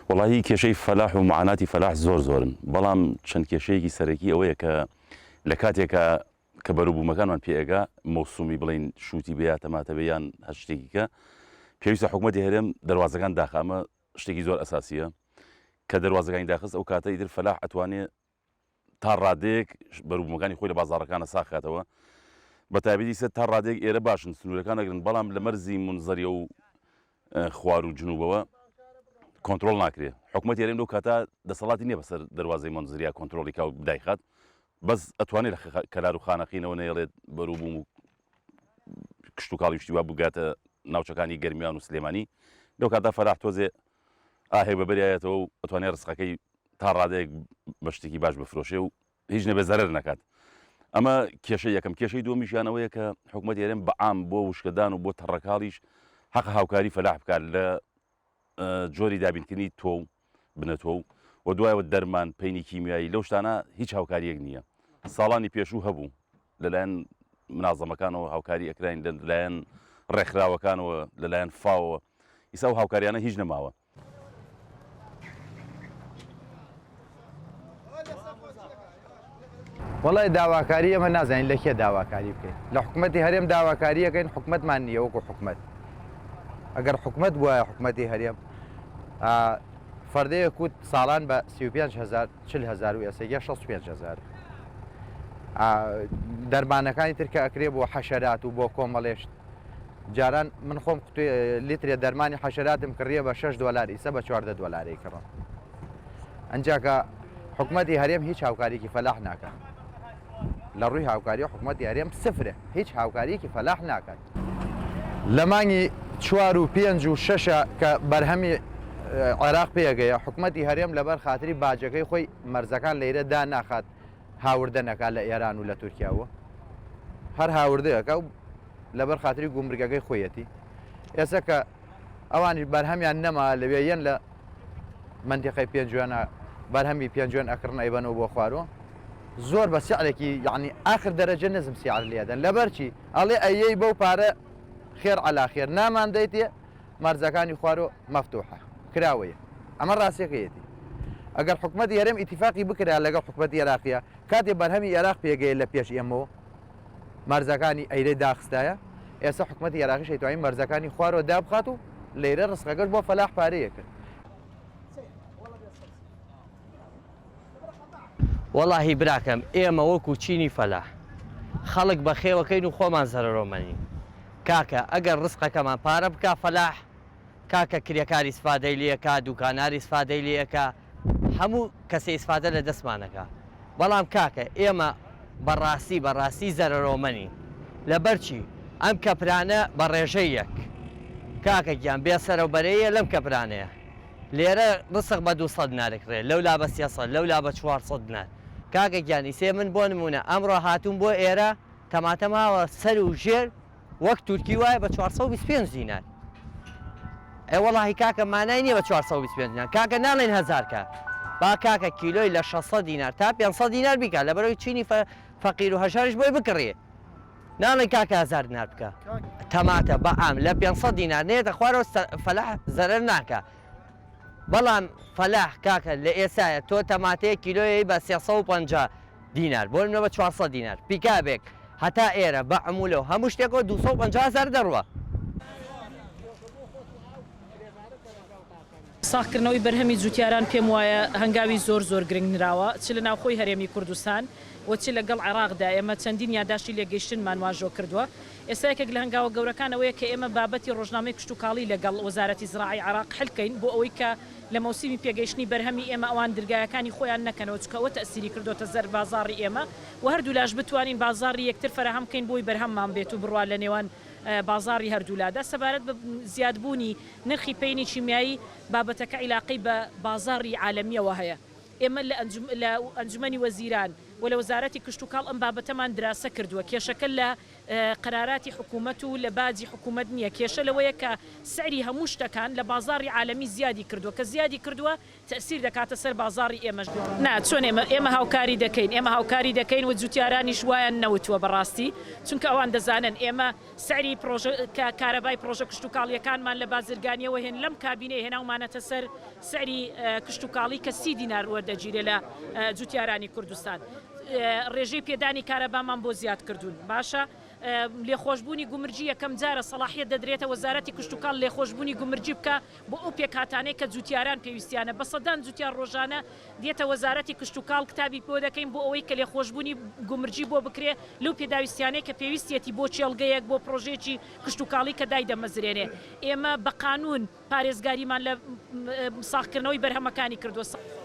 والله کێشەی فەلاح و معاناتی فەلاح زۆرن بەڵام چەند کێشەیەکی سەرەکی ئەوەیە کە لە کاتێکە کە بەروبوومەکانمان پێئێگا مەوسومی بڵین شووتی بێ تەماتە بێ یان هەر شتێکی کە پێویستە حکوومەتی هەرێم دەواازەکان داخامە شتێکی زۆر ئەساسیە کە دەواازەکانی داخست ئەو کاتە ئیتر فەلاح ئەتوانێت تا ڕادەیەک بەروبوومەکانی خۆی لە بازاڕەکانە ساخاتەوە بە تایبەتی سەر تا ڕادێک ئێرە باشن سنوورەکان ئەگرن بەڵام لە مەرزی منزەریە و خوار و جنوبەوە کۆنتترۆل ناکرێت حکوومەت هەرێم لەو کاتە دەسەڵاتی نییە بەسەر دەواازەی منزریە کۆنتترۆلی کا و بدایخات بەس ئەتوانێت لە کەلار و خانەقینەوە نەیەڵێت بەروبووم و کشت و کاڵی شتیوا بگاتە ناوچەکانی گەرمیان و سلێمانی لەو کاتا فەلاح تۆزێ ئاهێ بەبەریایەتەوە و ئەتوانێت ڕسقەکەی تا ڕادەیەک بە شتێکی باش بفرۆشێ و هیچ نەبێ زەرەر نەکات ئەمە کێشەی یەکەم کێشەی دووەمیشیانەوەیە کە حکوومەت هەرێم بەعام بۆ وشکدان و بۆ تەڕەکاڵیش حەق هاوکاری فەلاح بکات لە جۆری دابینکردنی تۆ و بنەتۆ و دوایەوە دەرمان پەینی کیمیایی لەو شتانە هیچ هاوکاریەک نییە ساڵانی پێشوو هەبوو لەلایەن منازەمەکانەوە هاوکاری ئەکراین لەلایەن ڕێکخراوەکانەوە لەلایەن فاوەوە ئیسا و هاوکاریانە هیچ نەماوە وڵای داواکاری ئەمە نازانین لە کێ داواکاری بکەین لە حکوومەتی هەرێم داواکاریەکەین حکوومەتمان نییە وەکو حکوومەت ئەگەر حکوومەت بووە حکوومەتی هەرێم فەردەیە کووت ساڵان بە 35,000 40,000 و ئێستا 65,000 دەرمانەکانی ترکە ئەکرێ بۆ حەشەرات و بۆ کۆمەڵێشت جاران من خۆم لیترێ دەرمانی حەشەراتم کڕیە بە 6 دلار ئیسە بە 14 دلاری کڕم ئەنجاکە حکوومەتی هەرێم هیچ هاوکاریکی فەلاح ناکات لە ڕووی هاوکاری حکوومەتی هەرێم سفرە هیچ هاوکاریکی فەلاح ناکات لە مانگی 4 و 5 و 6 کە بەرهەمی عێراق پێگەیە حکوومەتی هەرێم لەبەر خاتری باجەکەی خۆی مەرزەکان لەیرە دا ناخات هاوردە نەکات لە ئێران و لە تورکیاوە هەر هاوردەیەکە و لەبەر خاتری گومرگەکەی خۆیەتی ئێستا کە ئەوانی بەرهەمیان نەما لەوێ یەن لە منتیقەی پێنجوانە بەرهەمی پێنجوان ئەکردن ئەیبەنەوە بۆ خوارەوە زۆر بە سیعرێکی یعنی ئاخر دەرەجە نزم سیعر لێدەن لەبەرچی ئەڵێ ئەیەی بەو پارە خێر عەلا خێر نامان دەیتێ مەرزەکانی خوارەوە مەفتوحە کراوەیە ئەمە ڕاستیەکەیەتی ئەگەر حکوومەتی هەرێم ئیتیفاقی بکرا لەگەڵ حکوومەتی عێراقیە کاتێ بەرهەمی عێراق پێگەیە لە پێش ئێمەوە مەرزەکانی ئەیرەی داخستایە ئێستا حکوومەتی عێراقی شەیتوانی مەرزەکانی خوارەوە دابخات و لەیرە ڕسقەکەش بۆ فەلاح پارەیە کرد وەڵاهی براکەم ئێمە وەکو چینی فەلاح خەڵک بە خێوەکەین و خۆمان زەرەرۆمەنین کاکە ئەگەر ڕسقەکەمان پارە بکە فەلاح کاکە کرێکاری سفادەی لەکە دوکاناری سفادەی لەکە هەموو کەسە ئیسفادە لە دەستمانەکە بەڵام کاکە ئێمە بەڕاستی زەرەرۆمەنین لەبەرچی ئەم کەپرانە بە ڕێژەی یەک کاکە گیان بێسەرەوبەرەیە لەم کەپرانەیە لێرە ڕسق بە 200 نارکڕێ لەولا بە 300 لەولا بە 400 نار کاکە گیانی سێ من بۆ نمونە ئەمڕۆ هاتوون بۆ ئێرە تەماتە ماوە سەر و ژێر وەک تورکی وایە بە 425 دینار وەڵاهی کاکە مانای نییە بە 425 دینار کاکە ناڵێن هەزارکە با کاکە کیلۆی لە 600 دینار تا 500 دینار بیکە لەبەرەوەی چینی فەقیر و هەژارش بۆی بکڕێ ناڵێن کاکە 1000 دینار بکە تەماتە بەعام لە 500 دینار نێتە خوارەوە فەلاح زەرەر ناکە بەڵام فەلاح کاکە لە ئێسایە تۆ تەماتەیە کیلۆیی بە 350 دینار بۆ منەوە بە 400 دینار پیکابێک هەتا ئێرە بە عمولەوە هەموو شتێکەوە 250,000 دەڕوە ساختکردنەوەی بەرهەمی جوتیاران پێم وایە هەنگاوی زۆر گرنگ نراوە چ لە ناوخۆی هەرێمی کوردستان وچی لەگەڵ عێراقدا ئێمە چەندین یاداشتی لێگەیشتنمان واژۆ کردووە ئێستا یەکێک لە هەنگاوە گەورەکانەوەیە کە ئێمە بابەتی ڕۆژنامەی کشت و کاڵی لەگەڵ وەزارەتی زراعی عێراق حلکەین بۆ ئەوەی کە لە مەوسیمی پێگەیشتنی بەرهەمی ئێمە ئەوان دەرگایەکانی خۆیان نەکەنەوە چکەوە تەسیری کردوتە زەر بازاڕی ئێمە و هەردوو لاش بتوانین بازاڕی یەکتر فراهم بکەین بۆی بەرهەممان بێت و بڕوا لە نێوان بازاڕی هەردوولادا سەبارەت بە زیادبوونی نرخی پەینی کیمیایی بابەتەکە عیلاقەی بە بازاڕی عالەمیەوە هەیە ئێمە لە ئەنجومەنی وەزیران و لە وەزارەتی کشت و کاڵ ئەم بابەتەمان دراسە کردووە کێشەکە لە قراراتی حکوومەت و لە باجی حکوومەت نییە کێشە لەوەیە کە سعری هەموو شتەکان لە بازاری عالەمی زیادی کردووە کە زیادی کردووە تەسیر دەکاتە سەر بازاری ئێمەش چۆن ئێمە هاوکاری دەکەین ئێمە هاوکاری دەکەین و جوتیارانیش وایان نەوتووە بەڕاستی چونکە ئەوان دەزانن ئێمە سعری کارەبای پرۆژە کشتتوکاڵیەکانمان لە بازرگانیەوە هێن لەم کابینێ هێناومانەتە سەر سعری کشتتوکاڵی کە 30 دینار وەردەگیرێ لە جوتیارانی کوردستان ڕێژەی پێدانی کارەبامان بۆ زیاد کردوون باشە لێخۆشببوونی گومرجی یەکەم جارە سەلاحیەت دەدرێتە وەزارەتی کشتتوکاڵ لێخۆشببوونی گومرجی بکە بۆ ئەو پێکهاتانەی کە جوتیاران پێویستیانە بە سەدان جوتیار ڕۆژانە دێتە وەزارەتی کشتتوکاڵ کتابی بۆ دەکەین بۆ ئەوەی کە لێخۆشببوونی گومرجی بۆ بکرێ لەو پێداویستیانەی کە پێویستێتی بۆ چێڵگەیەک بۆ پرۆژێکی کشتتوکاڵی کە دای دەمەزرێنێ ئێمە بە قانون پارێزگاریمان لە ساختکردنەوەی بەرهەمەکانی کردووە.